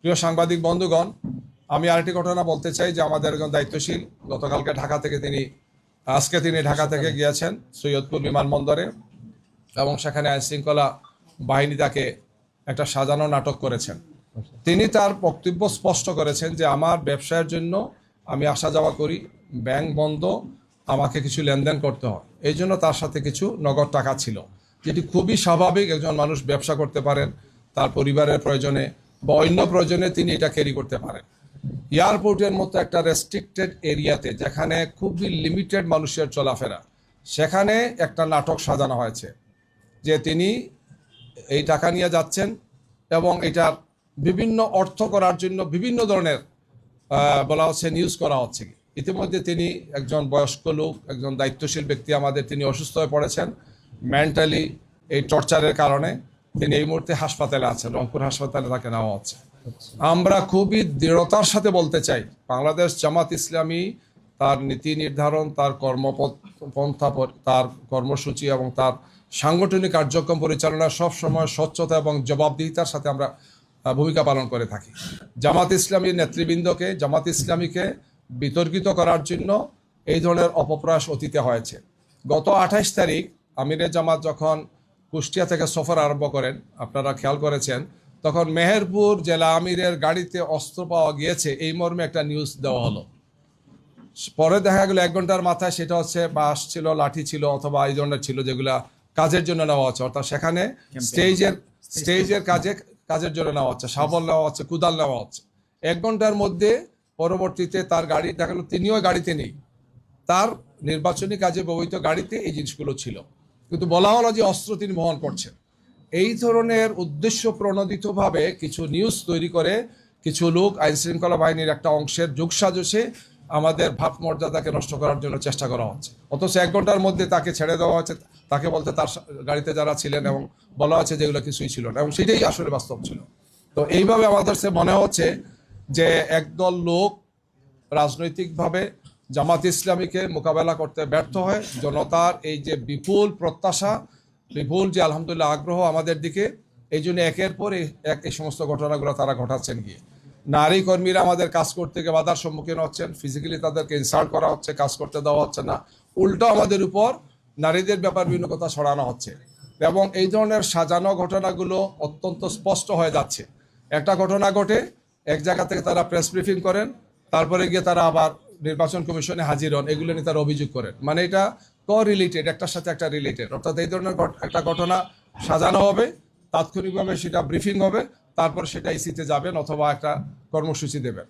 প্রিয় সাংবাদিক বন্ধুগণ, আমি আরেকটি ঘটনা বলতে চাই যে আমাদের একজন দায়িত্বশীল গতকালকে আজকে তিনি ঢাকা থেকে গিয়েছেন সৈয়দপুর বিমানবন্দরে, এবং সেখানে আইনশৃঙ্খলা বাহিনী তাকে একটা সাজানো নাটক করেছেন। তিনি তার বক্তব্য স্পষ্ট করেছেন যে আমার ব্যবসায়ের জন্য আমি আসা যাওয়া করি, ব্যাংক বন্ধ, আমাকে কিছু লেনদেন করতে হয়, এই জন্য তার সাথে কিছু নগদ টাকা ছিল, যেটি খুবই স্বাভাবিক। একজন মানুষ ব্যবসা করতে পারেন, তার পরিবারের প্রয়োজনে বা অন্য প্রয়োজনে তিনি এটা ক্যারি করতে পারেন। এয়ারপোর্টের মতো একটা রেস্ট্রিক্টেড এরিয়াতে, যেখানে খুবই লিমিটেড মানুষের চলাফেরা, সেখানে একটা নাটক সাজানো হয়েছে যে তিনি এই টাকা নিয়ে যাচ্ছেন এবং এটার বিভিন্ন অর্থ করার জন্য বিভিন্ন ধরনের বলা হচ্ছে নিউজ করা হচ্ছে। ইতিমধ্যে তিনি একজন বয়স্ক লোক, একজন দায়িত্বশীল ব্যক্তি আমাদের, তিনি অসুস্থ হয়ে পড়েছেন মেন্টালি এই টর্চারের কারণে। তিনি এই মুহূর্তে হাসপাতালে আছেন, রংপুর হাসপাতালে তাকে নেওয়া হচ্ছে। আমরা খুবই দৃঢ়তার সাথে বলতে চাই, বাংলাদেশ জামাত ইসলামী তার নীতি নির্ধারণ, তার কর্মপন্থা, তার কর্মসূচি এবং তার সাংগঠনিক কার্যক্রম পরিচালনা সবসময় স্বচ্ছতা এবং জবাবদিহিতার সাথে আমরা ভূমিকা পালন করে থাকি। জামাত ইসলামীর নেতৃবৃন্দকে, জামাত ইসলামীকে বিতর্কিত করার জন্য এই ধরনের অপপ্রয়াস অতীতে হয়েছে। গত 28 তারিখ আমিরে জামাত যখন কুষ্টিয়া থেকে সফর আরম্ভ করেন, আপনারা খেয়াল করেছেন, তখন মেহেরপুর জেলা আমিরের গাড়িতে অস্ত্র পাওয়া গিয়েছে এই মর্মে একটা নিউজ দেওয়া হলো। পরে দেখা গেল 1 ঘন্টার মাথায় সেটা হচ্ছে বাঁশ ছিল, লাঠি ছিল, অথবা এই ধরনের ছিল যেগুলা কাজের জন্য নেওয়া হচ্ছে, অর্থাৎ সেখানে স্টেজের কাজের জন্য নেওয়া হচ্ছে, শাবল নেওয়া হচ্ছে, কুদাল নেওয়া হচ্ছে। 1 ঘন্টার মধ্যে পরবর্তীতে তার গাড়ি দেখা গেল তিনিও গাড়িতে নেই, তার নির্বাচনী কাজে ব্যবহৃত গাড়িতে এই জিনিসগুলো ছিল, কিন্তু বলা হলো যে অস্ত্র তিনি বহন করছেন। এই ধরনের উদ্দেশ্য প্রণোদিতভাবে কিছু নিউজ তৈরি করে কিছু লোক আইনশৃঙ্খলা বাহিনীর একটা অংশের যোগসাজশে আমাদের ভাবমর্যাদাকে নষ্ট করার জন্য চেষ্টা করা হচ্ছে। অথচ 1 ঘন্টার মধ্যে তাকে ছেড়ে দেওয়া হচ্ছে, তাকে বলতে তার গাড়িতে যারা ছিলেন, এবং বলা হচ্ছে যেগুলো কিছুই ছিল না, এবং সেটাই আসলে বাস্তব ছিল। তো এইভাবে আমাদের সে মনে হচ্ছে যে একদল লোক রাজনৈতিকভাবে জামাত ইসলামীকে মোকাবেলা করতে ব্যর্থ হয়। জনতার এই যে বিপুল প্রত্যাশা, বিপুল যে আলহামদুলিল্লাহ আগ্রহ আমাদের দিকে, এই জন্য একের পর এক এই সমস্ত ঘটনাগুলো তারা ঘটাচ্ছেন। গিয়ে নারী কর্মীরা আমাদের কাজ করতে গিয়ে বাধার সম্মুখীন হচ্ছেন, ফিজিক্যালি তাদেরকে ইনসাল্ট করা হচ্ছে, কাজ করতে দেওয়া হচ্ছে না, উল্টো আমাদের উপর নারীদের ব্যাপার বিভিন্ন কথা ছড়ানো হচ্ছে। এবং এই ধরনের সাজানো ঘটনাগুলো অত্যন্ত স্পষ্ট হয়ে যাচ্ছে। একটা ঘটনা ঘটে, এক জায়গা থেকে তারা প্রেস ব্রিফিং করেন, তারপরে গিয়ে তারা আবার নির্বাচন কমিশনে হাজির হন, এগুলো নিয়ে তারা অভিযোগ করেন। মানে এটা রিলেটেড, একটার সাথে একটা রিলেটেড, অর্থাৎ এই ধরনের একটা ঘটনা সাজানো হবে, তাৎক্ষণিকভাবে সেটা ব্রিফিং হবে, তারপর সেটা ইসিতে যাবেন অথবা একটা কর্মসূচি দেবেন।